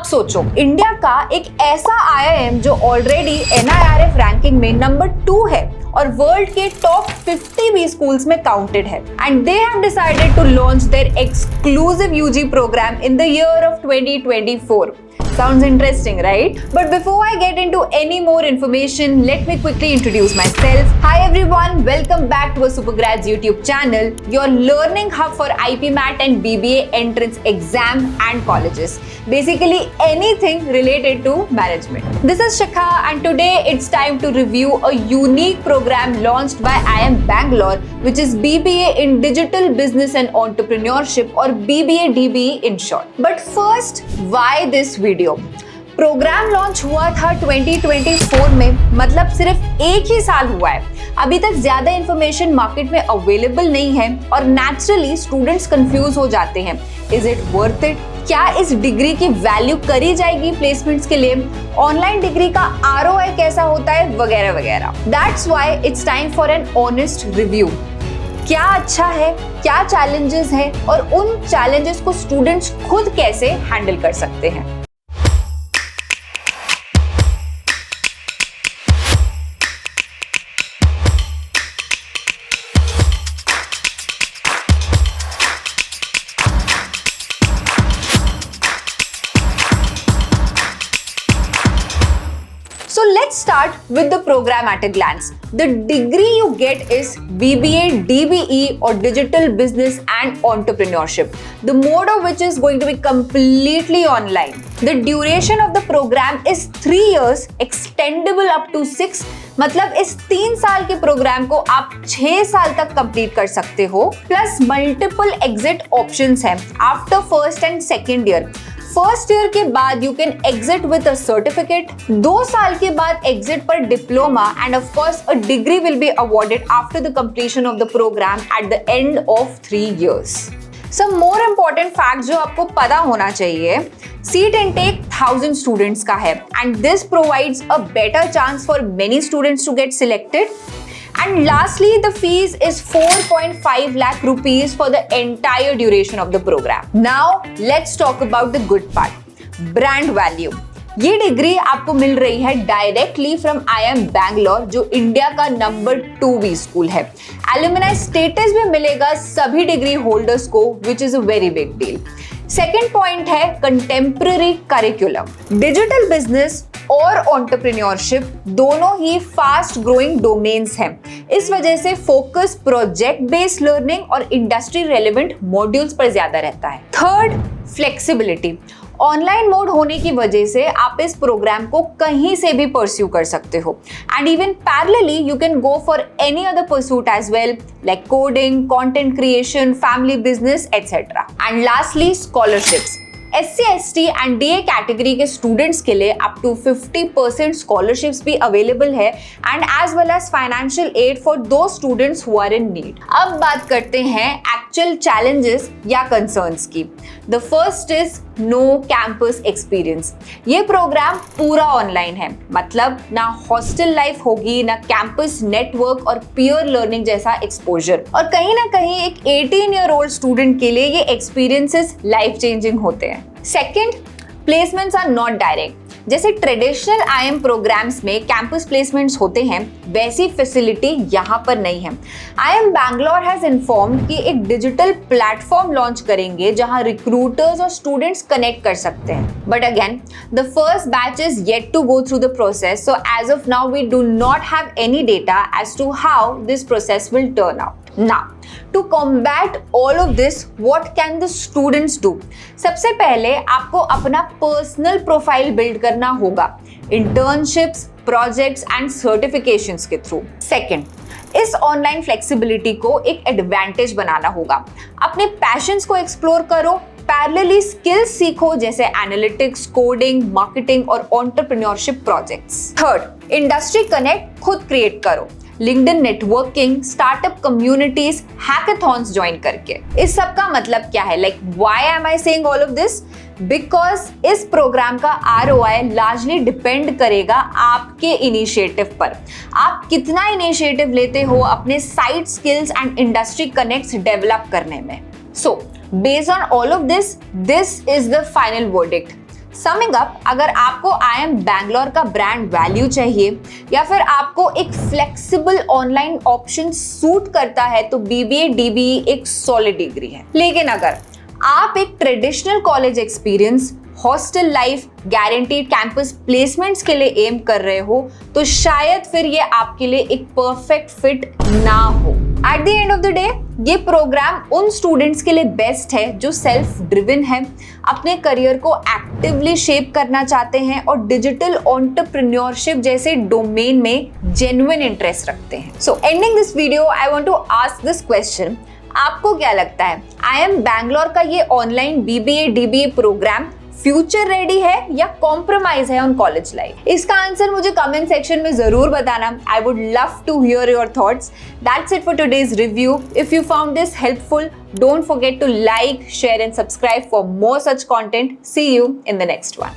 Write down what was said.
अब सोचो, इंडिया का एक ऐसा IIM जो ऑलरेडी NIRF रैंकिंग में नंबर 2 है और वर्ल्ड के टॉप 50 भी स्कूल्स में काउंटेड है, and they have decided to launch their exclusive UG programme in the year of 2024. Sounds interesting, right? But before I get into any more information, let me quickly introduce myself. Hi everyone, welcome back to a Supergrads YouTube channel, your learning hub for IPMAT and BBA entrance exam and colleges. Basically anything related to management. This is Shikha and today it's time to review a unique program launched by IIM Bangalore, which is BBA in Digital Business and Entrepreneurship or BBA DBE in short. But first, why this video? Programme launch हुआ था 2024 में, मतलब सिर्फ एक ही साल हुआ है। अभी तक ज्यादा इंफॉर्मेशन मार्केट में अवेलेबल नहीं है और नेचुरली स्टूडेंट्स कंफ्यूज हो जाते हैं। Is it worth it? क्या इस डिग्री की वैल्यू करी जाएगी प्लेसमेंट्स के लिए? ऑनलाइन डिग्री का ROI कैसा होता है, वगैरह वगैरह। That's why it's time for an honest review. क्या अच्छा है, क्या चैलेंजेस है और उन चैलेंजेस को स्टूडेंट्स खुद कैसे हैंडल कर सकते हैं। So let's start with the program at a glance. The degree you get is BBA DBE or Digital Business and Entrepreneurship, the mode of which is going to be completely online. The duration of the program is 3 years, extendable up to 6. मतलब इस 3 साल के programme को आप 6 साल तक complete कर सकते हो, प्लस मल्टीपल एग्जिट ऑप्शंस हैं after first and second year. First year के बाद you can exit with a certificate, 2 साल के बाद एग्जिट पर diploma and of course a degree will be awarded after the completion of the programme at the end of 3 years. Some more important facts जो आपको पता होना चाहिए, seat intake 1000 students का है and this provides a better chance for many students to get selected. And lastly, the fees is 4.5 lakh rupees for the entire duration of the program. Now, let's talk about the good part. Brand value. ये degree आपको मिल रही है directly from IIM Bangalore, जो India का number 2 भी school है। Alumni status भी मिलेगा सभी डिग्री होल्डर्स को, which is a very big deal. Second point है कंटेम्प्रेरी करिकुलम। डिजिटल बिजनेस और एंटरप्रेन्योरशिप दोनों ही फास्ट ग्रोइंग डोमेन्स हैं। इस वजह से फोकस प्रोजेक्ट बेस्ड लर्निंग और इंडस्ट्री रेलेवेंट मॉड्यूल्स पर ज्यादा रहता है। Third, flexibility. ऑनलाइन मोड होने की वजह से आप इस प्रोग्राम को कहीं से भी परस्यू कर सकते हो and even parallelly you can go for any other pursuit as well, like coding, content creation, family business etcetera. And lastly, scholarships. SC, ST and DA category के स्टूडेंट्स के लिए अप टू 50% स्कॉलरशिप्स भी available है and as well as financial aid for those students who are in need. अब बात करते हैं actual challenges या कंसर्न्स की। The first is no campus experience. ये प्रोग्राम पूरा ऑनलाइन है, मतलब ना हॉस्टल लाइफ होगी, ना कैंपस नेटवर्क और पीयर लर्निंग जैसा एक्सपोजर। और कहीं ना कहीं एक 18-year-old स्टूडेंट के लिए ये एक्सपीरियंसेस लाइफ चेंजिंग होते हैं। Second, placements are not direct. जैसे ट्रेडिशनल IIM प्रोग्राम्स में कैंपस प्लेसमेंट्स होते हैं, वैसी फैसिलिटी यहाँ पर नहीं है। IIM बैंगलोर हैज इन्फॉर्म्ड कि एक डिजिटल प्लेटफॉर्म लॉन्च करेंगे जहाँ रिक्रूटर्स और स्टूडेंट्स कनेक्ट कर सकते हैं। But again, the first batch is yet to go through the process, so as of now we do not have any data as to how this process will turn out. Now, to combat all of this, what can the students do? सबसे पहले आपको अपना personal profile build करना होगा internships, projects and certifications के through. Second, इस online flexibility को एक एडवांटेज बनाना होगा। अपने पैशंस को एक्सप्लोर करो, पैरेलली स्किल्स सीखो जैसे एनालिटिक्स, कोडिंग, मार्केटिंग और entrepreneurship projects. Third, industry connect खुद क्रिएट करो, LinkedIn networking, startup communities, hackathons join करके। इस सब का मतलब क्या है? Like why am I saying all of this? Because इस प्रोग्राम का ROI लार्जली डिपेंड करेगा आपके इनिशिएटिव पर। आप कितना इनिशिएटिव लेते हो अपने side skills and industry connects develop करने में। So based on all of this is the final verdict. Summing up, अगर आपको IIM बैंगलोर का ब्रांड वैल्यू चाहिए या फिर आपको एक फ्लेक्सिबल ऑनलाइन ऑप्शन सूट करता है तो BBA DBE एक सॉलिड डिग्री है। लेकिन अगर आप एक traditional college experience, hostel life, guaranteed campus placements के लिए एम कर रहे हो तो शायद फिर ये आपके लिए एक परफेक्ट फिट ना हो। Eight the end of the day ये प्रोग्राम उन स्टूडेंट्स के लिए बेस्ट है जो सेल्फ ड्रिवन है, अपने करियर को एक्टिवली शेप करना चाहते हैं और डिजिटल एंटरप्रेन्योरशिप जैसे डोमेन में जेन्युइन इंटरेस्ट रखते हैं। So ending this video I want to ask this question, आपको क्या लगता है IIM बैंगलोर का ये online BBA DBA programme future ready है या कॉम्प्रोमाइज है ऑन कॉलेज लाइफ? इसका आंसर मुझे कमेंट सेक्शन में जरूर बताना। I would love to hear your thoughts. That's it for today's review. If you found this helpful, don't forget to like, share and subscribe for more such content. See you in the next one.